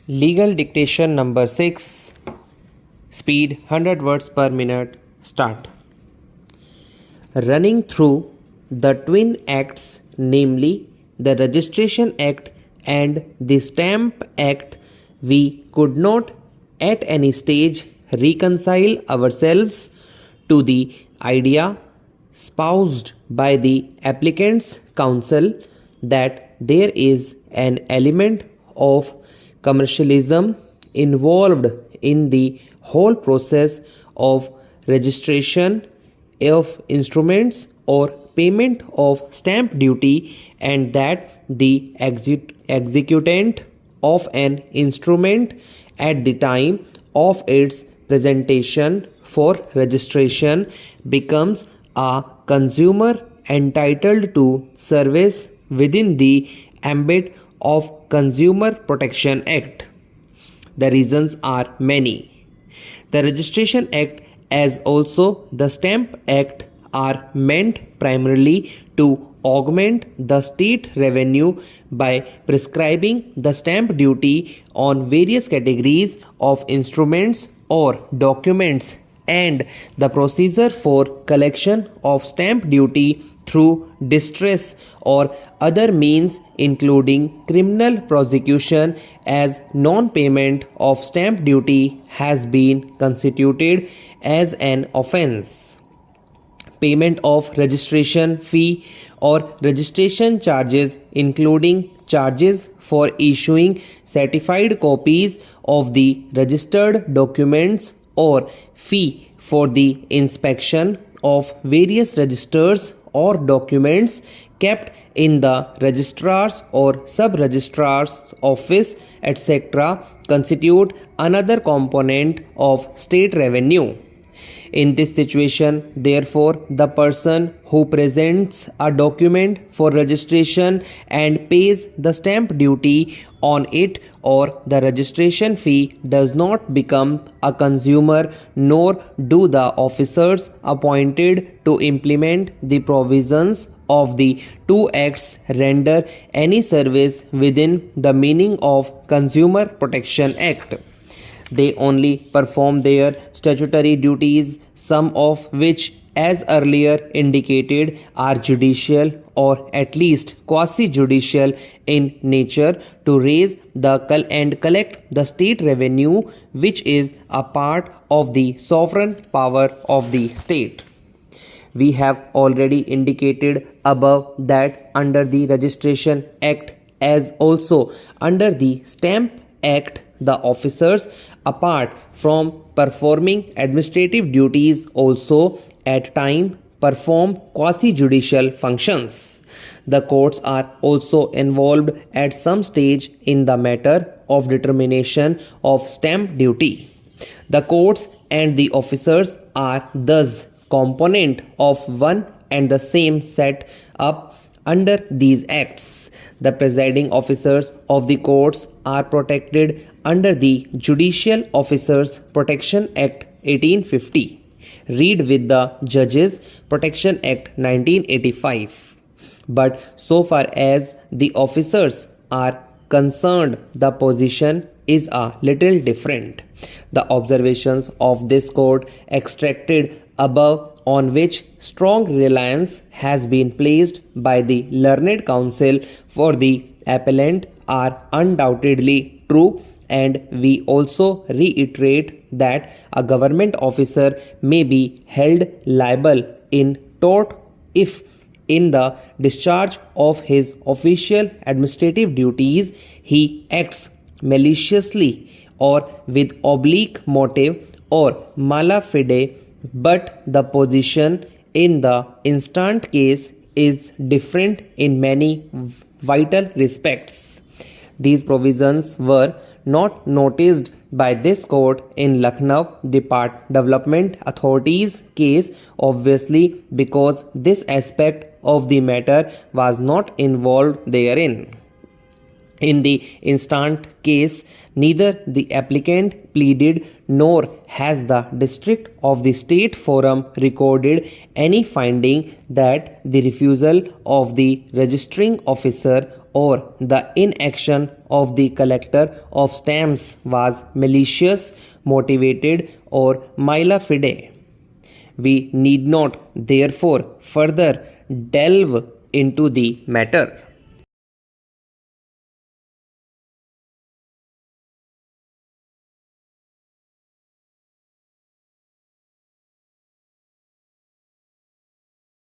Legal dictation number 6. Speed 100 words per minute. Start. Running through the twin acts, namely the Registration Act and the Stamp Act, we could not at any stage reconcile ourselves to the idea espoused by the applicant's counsel that there is an element of commercialism involved in the whole process of registration of instruments or payment of stamp duty, and that the executant of an instrument at the time of its presentation for registration becomes a consumer entitled to service within the ambit of Consumer Protection Act. The reasons are many. The Registration Act as also the Stamp Act are meant primarily to augment the state revenue by prescribing the stamp duty on various categories of instruments or documents, and the procedure for collection of stamp duty through distress or other means, including criminal prosecution, as non-payment of stamp duty has been constituted as an offence. Payment of registration fee or registration charges, including charges for issuing certified copies of the registered documents or fee for the inspection of various registers or documents kept in the registrar's or sub-registrar's office, etc., constitute another component of state revenue. In this situation, therefore, the person who presents a document for registration and pays the stamp duty on it or the registration fee does not become a consumer, nor do the officers appointed to implement the provisions of the two acts render any service within the meaning of Consumer Protection Act. They only perform their statutory duties, some of which, as earlier indicated, are judicial or at least quasi-judicial in nature, to raise and collect the state revenue, which is a part of the sovereign power of the state. We have already indicated above that under the Registration Act as also under the Stamp Act, the officers, apart from performing administrative duties, also at times perform quasi-judicial functions. The courts are also involved at some stage in the matter of determination of stamp duty. The courts and the officers are thus component of one and the same set up under these acts. The presiding officers of the courts are protected under the Judicial Officers Protection Act 1850. Read with the Judges Protection Act 1985. But so far as the officers are concerned, the position is a little different. The observations of this court extracted above, on which strong reliance has been placed by the learned counsel for the appellant, are undoubtedly true, and we also reiterate that a government officer may be held liable in tort if, in the discharge of his official administrative duties, he acts maliciously or with oblique motive or mala fide, but the position in the instant case is different in many vital respects. These provisions were not noticed by this court in Lucknow Development Authority's case, obviously because this aspect of the matter was not involved therein. In the instant case, neither the applicant pleaded nor has the District of the State Forum recorded any finding that the refusal of the registering officer or the inaction of the collector of stamps was malicious, motivated, or mala fide. We need not, therefore, further delve into the matter.